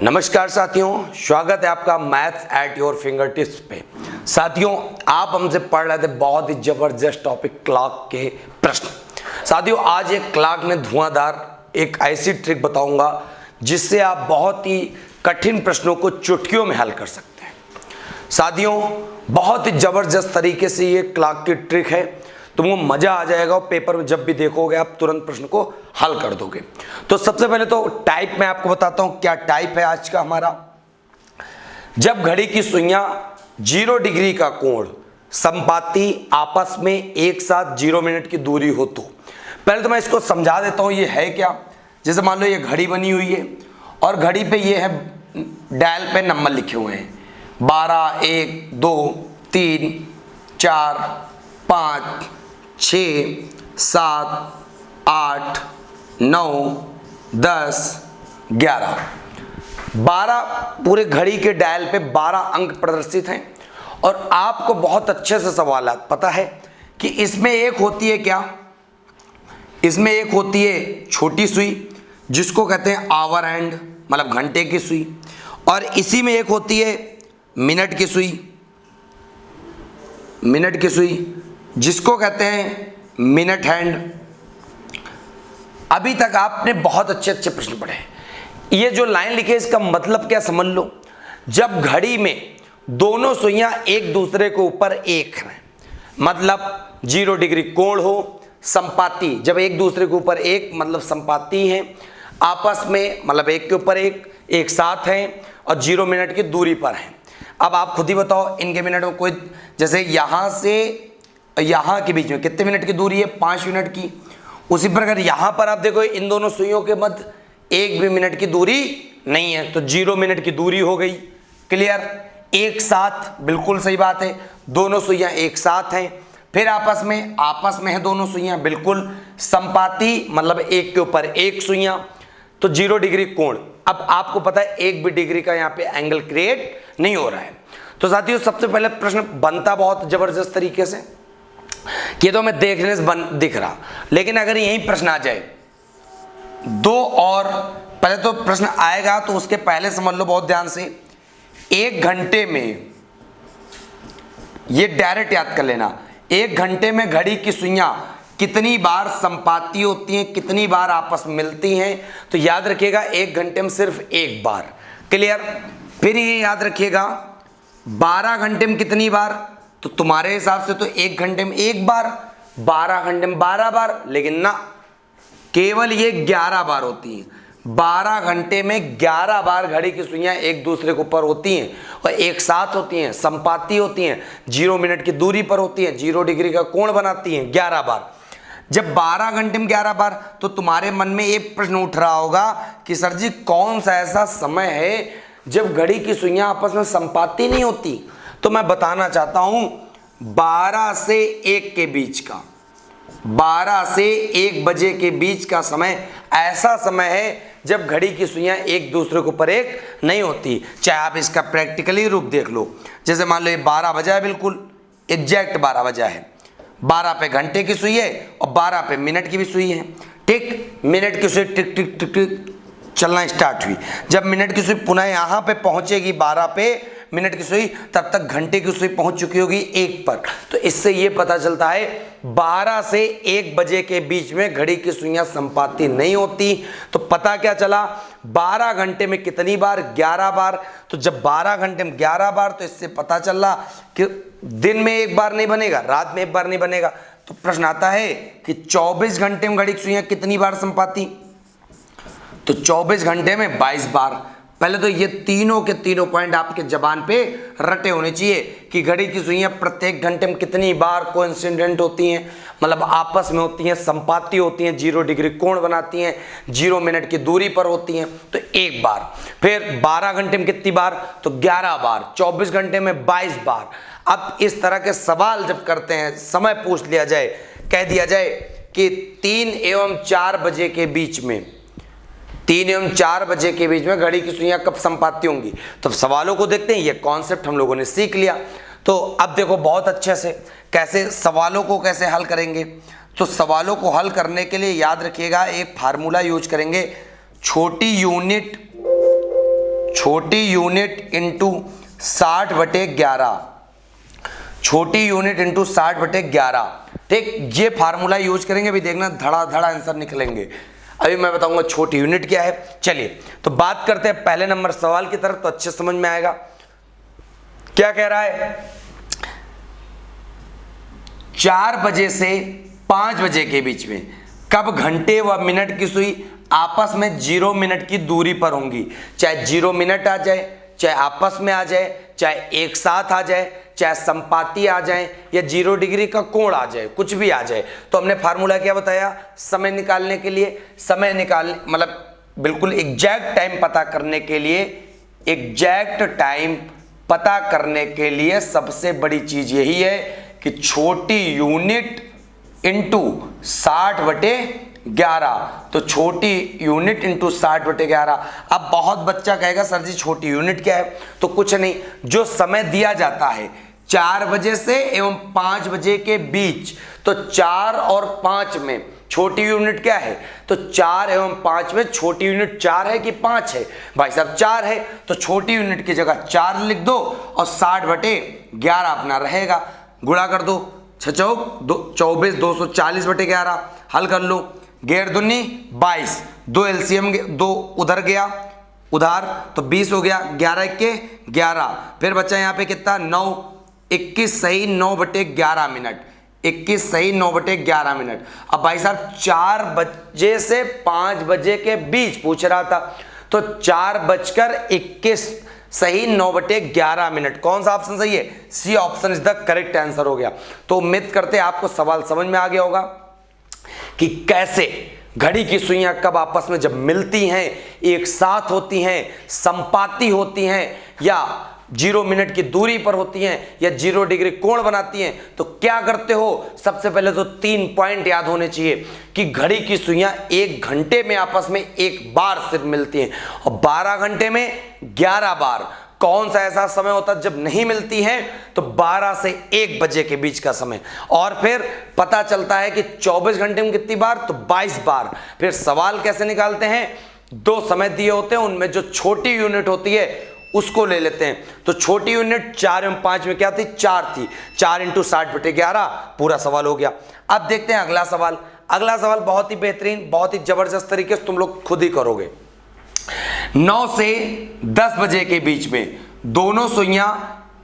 नमस्कार साथियों, स्वागत है आपका maths at your finger tips पे। साथियों, आप हमसे पढ़ रहे थे बहुत ही जबरदस्त टॉपिक क्लॉक के प्रश्न। साथियों, आज एक क्लॉक में धुआंधार एक ऐसी ट्रिक बताऊंगा जिससे आप बहुत ही कठिन प्रश्नों को चुटकियों में हल कर सकते हैं। साथियों, बहुत ही जबरदस्त तरीके से ये क्लॉक की ट्रिक है, तुमको मजा आ जाएगा और पेपर में जब भी देखोगे आप तुरंत प्रश्न को हल कर दोगे। तो सबसे पहले तो टाइप मैं आपको बताता हूं क्या टाइप है आज का हमारा। जब घड़ी की सुइयां 0 डिग्री का कोण संपाती आपस में एक साथ 0 मिनट की दूरी हो तो। पहले तो मैं इसको समझा देता हूं ये है क्या। जैसे मान लो ये घड़ी बनी हुई है और घड़ी पे ये है, डायल पे नंबर लिखे हुए हैं 12, 1, 2, 3, 4, 5, 6, 7, 8, 9, 10, 11, 12 पूरे घड़ी के डायल पे 12 अंक प्रदर्शित हैं। और आपको बहुत अच्छे से सवाल पता है कि इसमें एक होती है क्या, इसमें एक होती है छोटी सुई जिसको कहते हैं आवर हैंड, मतलब घंटे की सुई, और इसी में एक होती है मिनट की सुई, मिनट की सुई जिसको कहते हैं मिनट हैंड। अभी तक आपने बहुत अच्छे अच्छे प्रश्न पढ़े। ये जो लाइन लिखी है इसका मतलब क्या समझ लो। जब घड़ी में दोनों सुइयां एक दूसरे के ऊपर एक हैं, मतलब 0 डिग्री कोण हो, संपाती जब एक दूसरे के ऊपर एक मतलब संपाती हैं, आपस में मतलब एक के ऊपर एक साथ हैं और 0 मिनट की दूरी पर हैं। अब आप खुद ही बताओ इनके मिनट में कोई, जैसे यहाँ से यहाँ के बीच में कितने मिनट की दूरी है, 5 मिनट की। उसी प्रकार यहाँ पर आप देखो इन दोनों सुइयों के मध्य 1 भी मिनट की दूरी नहीं है, तो 0 मिनट की दूरी हो गई। क्लियर। एक साथ, बिल्कुल सही बात है, दोनों सुइयां एक साथ हैं। फिर आपस में है दोनों सुइयां, बिल्कुल संपाती मतलब एक के ऊपर एक सुइयां, तो 0 डिग्री कोण। अब आपको पता है 1 भी डिग्री का यहाँ पे एंगल क्रिएट नहीं हो रहा है। तो साथियों, सबसे पहले प्रश्न बनता बहुत जबरदस्त तरीके से, ये तो मैं देखने से दिख रहा, लेकिन अगर यही प्रश्न आ जाए दो, और पहले तो प्रश्न आएगा तो उसके पहले समझ लो बहुत ध्यान से, 1 घंटे में, ये डायरेक्ट याद कर लेना, 1 घंटे में घड़ी की सुइयां कितनी बार संपाती होती हैं, कितनी बार आपस में मिलती हैं। तो याद रखिएगा 1 घंटे में सिर्फ एक बार। क्लियर। फिर ये याद रखिएगा 12 घंटे में कितनी बार, तो तुम्हारे हिसाब से तो 1 घंटे में एक बार, 12 घंटे में 12 बार, लेकिन ना, केवल ये 11 बार होती हैं। 12 घंटे में 11 बार घड़ी की सुइयां एक दूसरे के ऊपर होती हैं और एक साथ होती हैं, संपाती होती हैं, 0 मिनट की दूरी पर होती हैं, 0 डिग्री का कोण बनाती हैं 11 बार। जब 12 घंटे में 11 बार, तो तुम्हारे मन में एक प्रश्न उठ रहा होगा कि सर जी कौन सा ऐसा समय है जब घड़ी की सुइयां आपस में संपाती नहीं होती। तो मैं बताना चाहता हूं 12 से 1 के बीच का, 12 से 1 बजे के बीच का समय ऐसा समय है जब घड़ी की सुइयां एक दूसरे के ऊपर एक नहीं होती। चाहे आप इसका प्रैक्टिकली रूप देख लो, जैसे मान लो ये 12 बजा है, बिल्कुल एग्जैक्ट 12 बजा है, 12 पे घंटे की सुई है और 12 पे मिनट की भी सुई है। ठीक, मिनट की सुई टिक टिक टिक टिक चलना स्टार्ट हुई। जब मिनट की सुई पुनः यहाँ पे पहुंचेगी 12 पे मिनट की सुई, तब तक घंटे की सुई पहुंच चुकी होगी 1 पर। तो इससे ये पता चलता है 12 से 1 बजे के बीच में घड़ी की सुइयां संपाती नहीं होती। तो पता क्या चला, 12 घंटे में कितनी बार, 11 बार। तो जब 12 घंटे में 11 बार, तो इससे पता चला कि दिन में एक बार नहीं बनेगा, रात में एक बार नहीं बनेगा। तो प्रश्न आता है कि 24 घंटे में घड़ी की सुइयां कितनी बार संपाती, तो 24 घंटे में 22 बार। पहले तो ये तीनों के तीनों पॉइंट आपके जबान पे रटे होने चाहिए कि घड़ी की सुइयां प्रत्येक घंटे में कितनी बार कोइंसिडेंट होती हैं, मतलब आपस में होती हैं, संपाती होती हैं, 0 डिग्री कोण बनाती हैं, 0 मिनट की दूरी पर होती हैं, तो एक बार। फिर 12 घंटे में कितनी बार, तो 11 बार। 24 घंटे में 22 बार। अब इस तरह के सवाल जब करते हैं, समय पूछ लिया जाए, कह दिया जाए कि 3 एवं 4 बजे के बीच में, 3 एवं 4 बजे के बीच में घड़ी की सुइयां कब संपाती होंगी, तो सवालों को देखते हैं। ये कॉन्सेप्ट हम लोगों ने सीख लिया। तो अब देखो बहुत अच्छे से कैसे सवालों को कैसे हल करेंगे। तो सवालों को हल करने के लिए याद रखिएगा एक फार्मूला यूज करेंगे, छोटी यूनिट छोटी यूनिट इंटू 60/11, छोटी यूनिट इंटू 60/11। ठीक, ये फार्मूला यूज करेंगे, अभी देखना धड़ा आंसर निकलेंगे। अभी मैं बताऊंगा छोटी यूनिट क्या है। चलिए तो बात करते हैं पहले नंबर सवाल की तरफ, तो अच्छे समझ में आएगा। क्या कह रहा है, 4 बजे से 5 बजे के बीच में कब घंटे व मिनट की सुई आपस में 0 मिनट की दूरी पर होंगी। चाहे 0 मिनट आ जाए, चाहे आपस में आ जाए, चाहे एक साथ आ जाए, चाहे संपाती आ जाए, या 0 डिग्री का कोण आ जाए, कुछ भी आ जाए। तो हमने फार्मूला क्या बताया समय निकालने के लिए, समय निकालने मतलब बिल्कुल एग्जैक्ट टाइम पता करने के लिए, एग्जैक्ट टाइम पता करने के लिए सबसे बड़ी चीज यही है कि छोटी यूनिट इंटू 60/11। तो छोटी यूनिट इंटू 60/11। अब बहुत बच्चा कहेगा सर जी छोटी यूनिट क्या है, तो कुछ नहीं, जो समय दिया जाता है 4 बजे से एवं 5 बजे के बीच, तो 4 और 5 में छोटी यूनिट क्या है, तो 4 एवं 5 में छोटी यूनिट 4 है कि 5 है, भाई साहब 4 है, तो छोटी यूनिट की जगह 4 लिख दो और 60/11 अपना रहेगा। गुणा कर दो, 6 चौक 24, 240/11 हल कर लो, गैर दुनी 22, 2 एलसीएम 2 उधर गया उधार, तो 20 हो गया, 11 के 11, फिर बच्चा यहाँ पे कितना 9, 21 सही 9/11 मिनट, 21 सही 9/11 मिनट। अब भाई साहब 4 बजे से 5 बजे के बीच पूछ रहा था, तो 4:21 सही 9/11 मिनट। कौन सा ऑप्शन सही है, C option is the correct answer हो गया। तो उम्मीद करते हैं आपको सवाल समझ में आ गया होगा कि कैसे घड़ी की सुइयां कब आपस में जब मिलती हैं, एक साथ होती हैं, संपाती होती हैं, या 0 मिनट की दूरी पर होती हैं, या 0 डिग्री कोण बनाती हैं, तो क्या करते हो। सबसे पहले तो 3 पॉइंट याद होने चाहिए कि घड़ी की सुइयां 1 घंटे में आपस में 1 बार सिर्फ मिलती हैं, और 12 घंटे में 11 बार। कौन सा ऐसा समय होता है जब नहीं मिलती है, तो 12 से 1 बजे के बीच का समय। और फिर पता चलता है कि 24 घंटे में कितनी बार, तो 22 बार। फिर सवाल कैसे निकालते हैं, 2 समय दिए होते हैं, उनमें जो छोटी यूनिट होती है उसको ले लेते हैं। तो छोटी यूनिट 4 एवं 5 में क्या थी, 4 थी, 4 इंटू 60/11 पूरा सवाल हो गया। अब देखते हैं अगला सवाल। अगला सवाल बहुत ही बेहतरीन, बहुत ही जबरदस्त तरीके से तुम लोग खुद ही करोगे। 9 से 10 बजे के बीच में दोनों सुइयां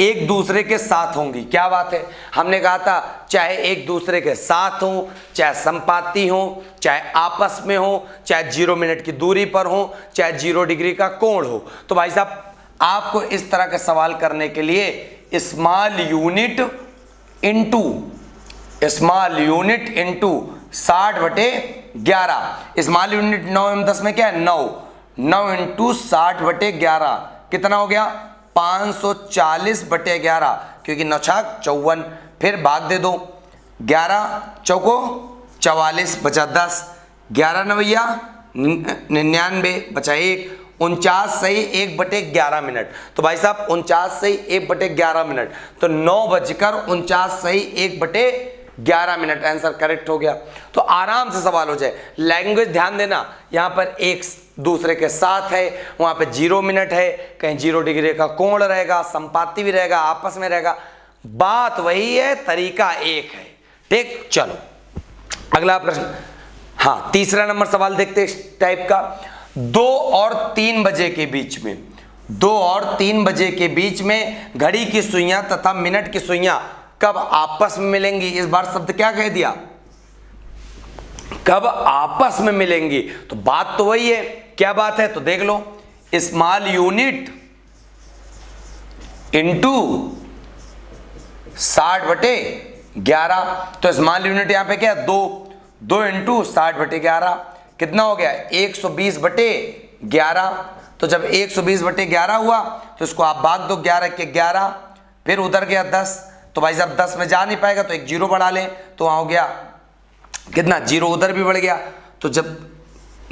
एक दूसरे के साथ होंगी। क्या बात है, हमने कहा था चाहे एक दूसरे के साथ हो, चाहे संपाती हो, चाहे आपस में हो, चाहे 0 मिनट की दूरी पर हो, चाहे 0 डिग्री का कोण हो। तो भाई साहब आपको इस तरह के सवाल करने के लिए small unit into 60/11। Small unit 9 एवं 10 में क्या है, 9 इंटू 60/11 कितना हो गया, 540/11, क्योंकि 9 छाक 54, फिर भाग दे दो, 11 चौको 44 बचा 10, 11 नवैया 99 बचा 1, 49 सही 1/11 मिनट। तो भाई साहब 49 सही 1/11 मिनट, तो 9:49 सही 1/11 मिनट आंसर करेक्ट हो गया। तो आराम से सवाल हो जाए। लैंग्वेज ध्यान देना, यहाँ पर एक दूसरे के साथ है, वहाँ पे 0 मिनट है, कहीं 0 डिग्री का कोण रहेगा, संपाती भी रहेगा, आपस में रहेगा, बात वही है, तरीका एक है। ठीक, चलो अगला प्रश्न। हाँ, तीसरा नंबर सवाल देखते इस टाइप का। 2 और 3 बजे के बीच में, 2 और 3 बजे के बीच में घड़ी की सुइयां तथा मिनट की सुइयां कब आपस में मिलेंगी। इस बार शब्द क्या कह दिया, कब आपस में मिलेंगी। तो बात तो वही है, क्या बात है, तो देख लो, स्मॉल यूनिट इंटू 60/11। तो स्मॉल यूनिट यहां पे क्या है, 2 इंटू 60/11 कितना हो गया, 120/11। तो जब 120/11 हुआ तो इसको आप भाग दो, 11 के 11, फिर उधर गया 10, तो भाई साहब 10 में जा नहीं पाएगा तो एक 0 बढ़ा लें, तो वहां हो गया कितना, 0 उधर भी बढ़ गया। तो जब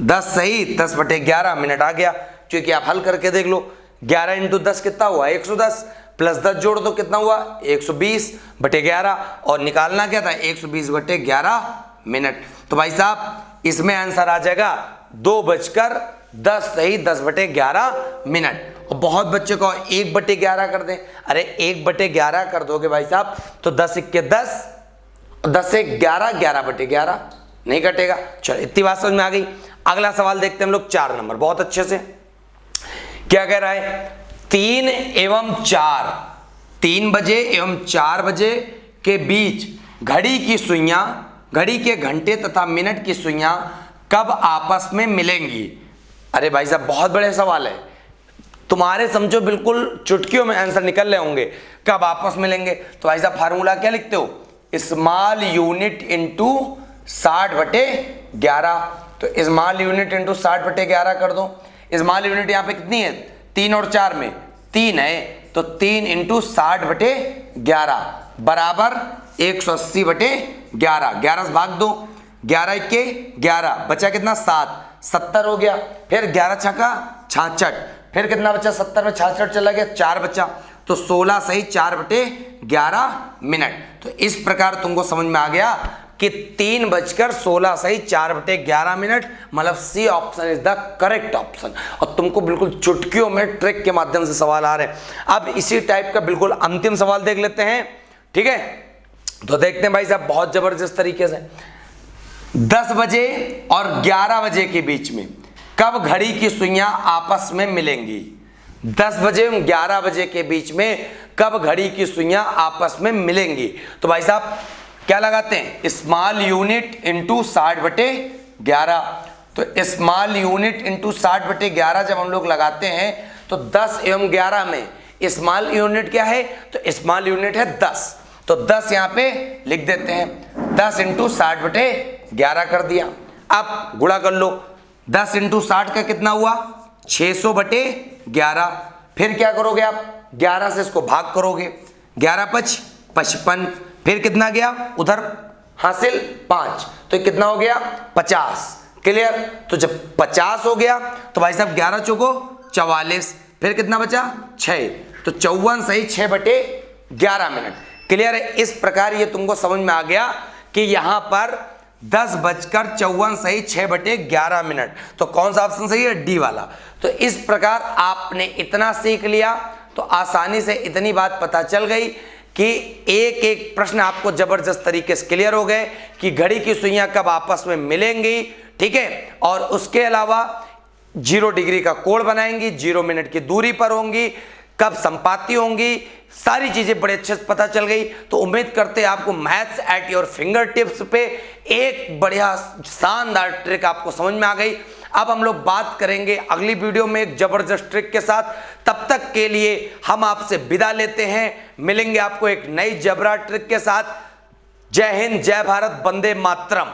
10 सही 10/11 मिनट आ गया, क्योंकि आप हल करके देख लो, 11 इंटू 10 कितना हुआ, 110, प्लस 10 जोड़ दो कितना हुआ, 120/11, और निकालना क्या था, 120/11 मिनट। तो भाई साहब इसमें आंसर आ जाएगा 2:10 सही 10/11 मिनट। और बहुत बच्चे को 1/11 कर दें। अरे 1/11 कर दोगे भाई साहब तो 10 इक्के 10, 10 से 11, 11/11 नहीं कटेगा। चलो इतनी बात समझ में आ गई। अगला सवाल देखते हैं हम लोग 4 नंबर, बहुत अच्छे से। क्या कह रहा है? 3 एवं 4, 3 बजे एवं 4 बजे के बीच घड़ी की सुइयां, घड़ी के घंटे तथा मिनट की सुइयां कब आपस में मिलेंगी? अरे भाई साहब बहुत बड़े सवाल है, तुम्हारे समझो बिल्कुल चुटकियों में आंसर निकल रहे होंगे। कब आपस में मिलेंगे? तो भाई साहब फार्मूला क्या लिखते हो? Small unit into 60/11। तो स्मॉल यूनिट इंटू 60/11 कर दो। स्मॉल यूनिट यहाँ पे कितनी है? 3 और 4 में 3 है, तो 3 इंटू 60/11 बराबर 180/11। 11 से भाग दो, 11 इक्के 11, बचा कितना? 7, 70 हो गया। फिर 11 छक्का 66, फिर कितना बचा? 70 में 66 चला गया, 4 बचा, तो 16 सही 4/11 मिनट। तो इस प्रकार तुमको समझ में आ गया कि 3:16 सही 4/11 मिनट, मतलब C option is the correct option. और तुमको बिल्कुल चुटकियों में ट्रिक के माध्यम से सवाल आ रहे हैं। अब इसी टाइप का बिल्कुल अंतिम सवाल देख लेते हैं, ठीक है? तो देखते हैं भाई साहब बहुत जबरदस्त तरीके से। 10 बजे और 11 बजे के बीच में कब घड़ी की सुइयां आपस में मिलेंगी? 10 बजे और 11 बजे के बीच में कब घड़ी की सुइयां आपस में मिलेंगी? तो भाई साहब क्या लगाते हैं? Small unit into 60/11। तो स्मॉल यूनिट इंटू 60/11 जब हम लोग लगाते हैं तो 10 एवं 11 में स्मॉल यूनिट क्या है? तो स्मॉल यूनिट है 10, तो 10 यहाँ पे लिख देते हैं। 10 इंटू 60/11 कर दिया। अब गुणा कर लो, 10 इंटू 60 का कितना हुआ? 600/11। फिर क्या करोगे आप? 11 से इसको भाग करोगे, 11×5 = 55। फिर कितना गया उधर? हासिल 5, तो कितना हो गया? 50। क्लियर? तो जब 50 हो गया तो भाई साहब 11 चौको 44, फिर कितना बचा? 6, तो 54 सही 6/11 मिनट। क्लियर है? इस प्रकार ये तुमको समझ में आ गया कि यहां पर 10:54 सही 6/11 मिनट। तो कौन सा ऑप्शन सही है? डी वाला। तो इस प्रकार आपने इतना सीख लिया तो आसानी से इतनी बात पता चल गई कि एक एक प्रश्न आपको जबरदस्त तरीके से क्लियर हो गए कि घड़ी की सुइयां कब आपस में मिलेंगी, ठीक है? और उसके अलावा 0 डिग्री का कोण बनाएंगी, 0 मिनट की दूरी पर होंगी, कब संपाती होंगी, सारी चीजें बड़े अच्छे से पता चल गई। तो उम्मीद करते हैं आपको maths at your finger tips पे एक बढ़िया शानदार ट्रिक आपको समझ में आ गई। अब हम लोग बात करेंगे अगली वीडियो में एक जबरदस्त ट्रिक के साथ। तब तक के लिए हम आपसे विदा लेते हैं, मिलेंगे आपको एक नई जबरा ट्रिक के साथ। जय हिंद, जय भारत, वंदे मातरम।